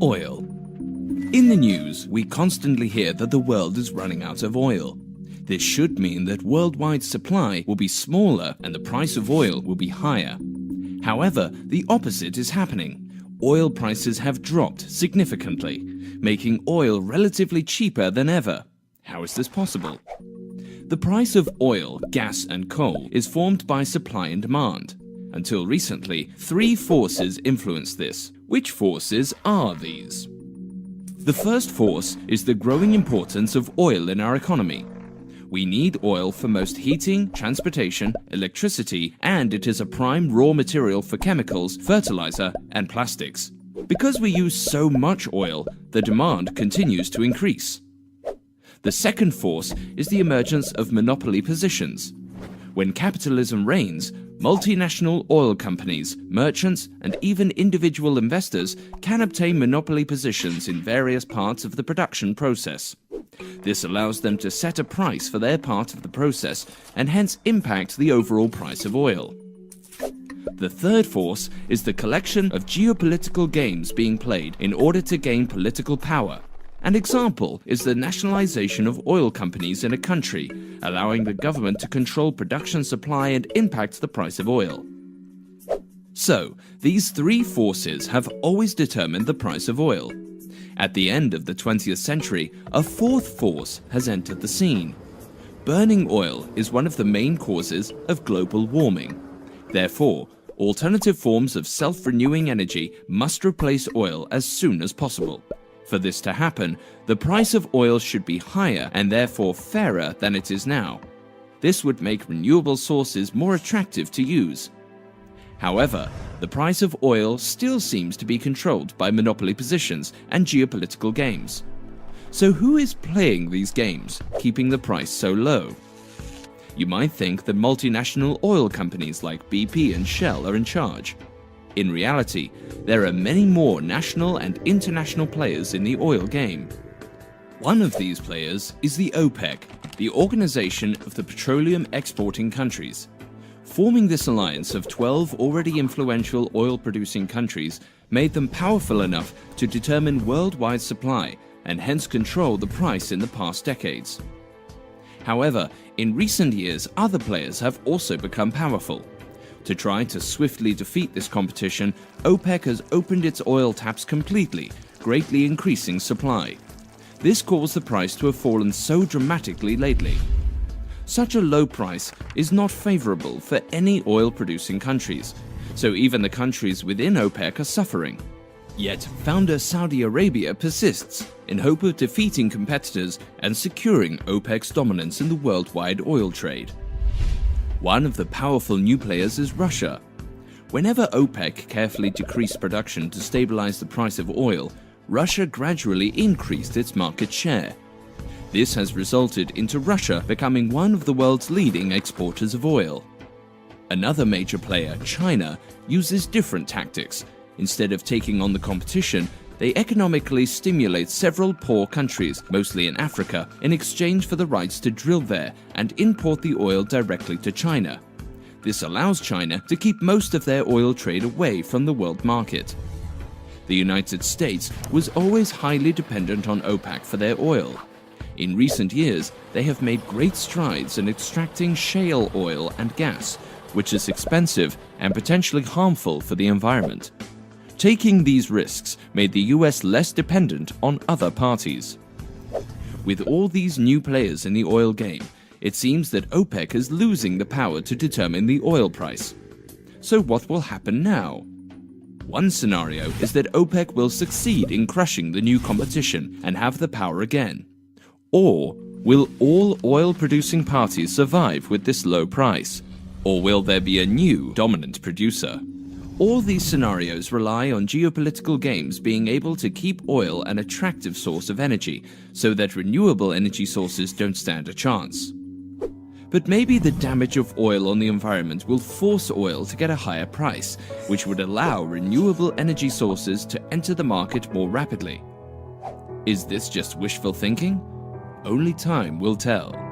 Oil. In the news, we constantly hear that the world is running out of oil. This should mean that worldwide supply will be smaller and the price of oil will be higher. However, the opposite is happening. Oil prices have dropped significantly, making oil relatively cheaper than ever. How is this possible? The price of oil, gas and coal is formed by supply and demand. Until recently, three forces influence this. Which forces are these? The first force is the growing importance of oil in our economy. We need oil for most heating, transportation, electricity, and it is a prime raw material for chemicals, fertilizer, and plastics. Because we use so much oil, the demand continues to increase. The second force is the emergence of monopoly positions. When capitalism reigns, multinational oil companies, merchants, and even individual investors can obtain monopoly positions in various parts of the production process. This allows them to set a price for their part of the process and hence impact the overall price of oil. The third force is the collection of geopolitical games being played in order to gain political power. An example is the nationalization of oil companies in a country, allowing the government to control production supply and impact the price of oil. So, these three forces have always determined the price of oil. At the end of the 20th century, a fourth force has entered the scene. Burning oil is one of the main causes of global warming. Therefore, alternative forms of self-renewing energy must replace oil as soon as possible. For this to happen, the price of oil should be higher and therefore fairer than it is now. This would make renewable sources more attractive to use. However, the price of oil still seems to be controlled by monopoly positions and geopolitical games. So who is playing these games, keeping the price so low? You might think that multinational oil companies like BP and Shell are in charge. In reality, there are many more national and international players in the oil game. One of these players is the OPEC, the Organization of the Petroleum Exporting Countries. Forming this alliance of 12 already influential oil-producing countries made them powerful enough to determine worldwide supply and hence control the price in the past decades. However, in recent years, other players have also become powerful. To try to swiftly defeat this competition, OPEC has opened its oil taps completely, greatly increasing supply. This caused the price to have fallen so dramatically lately. Such a low price is not favorable for any oil-producing countries, so even the countries within OPEC are suffering. Yet, founder Saudi Arabia persists in hope of defeating competitors and securing OPEC's dominance in the worldwide oil trade. One of the powerful new players is Russia. Whenever OPEC carefully decreased production to stabilize the price of oil, Russia gradually increased its market share. This has resulted into Russia becoming one of the world's leading exporters of oil. Another major player, China, uses different tactics. Instead of taking on the competition, they economically stimulate several poor countries, mostly in Africa, in exchange for the rights to drill there and import the oil directly to China. This allows China to keep most of their oil trade away from the world market. The United States was always highly dependent on OPEC for their oil. In recent years, they have made great strides in extracting shale oil and gas, which is expensive and potentially harmful for the environment. Taking these risks made the US less dependent on other parties. With all these new players in the oil game, it seems that OPEC is losing the power to determine the oil price. So what will happen now? One scenario is that OPEC will succeed in crushing the new competition and have the power again. Or will all oil-producing parties survive with this low price? Or will there be a new dominant producer? All these scenarios rely on geopolitical games being able to keep oil an attractive source of energy, so that renewable energy sources don't stand a chance. But maybe the damage of oil on the environment will force oil to get a higher price, which would allow renewable energy sources to enter the market more rapidly. Is this just wishful thinking? Only time will tell.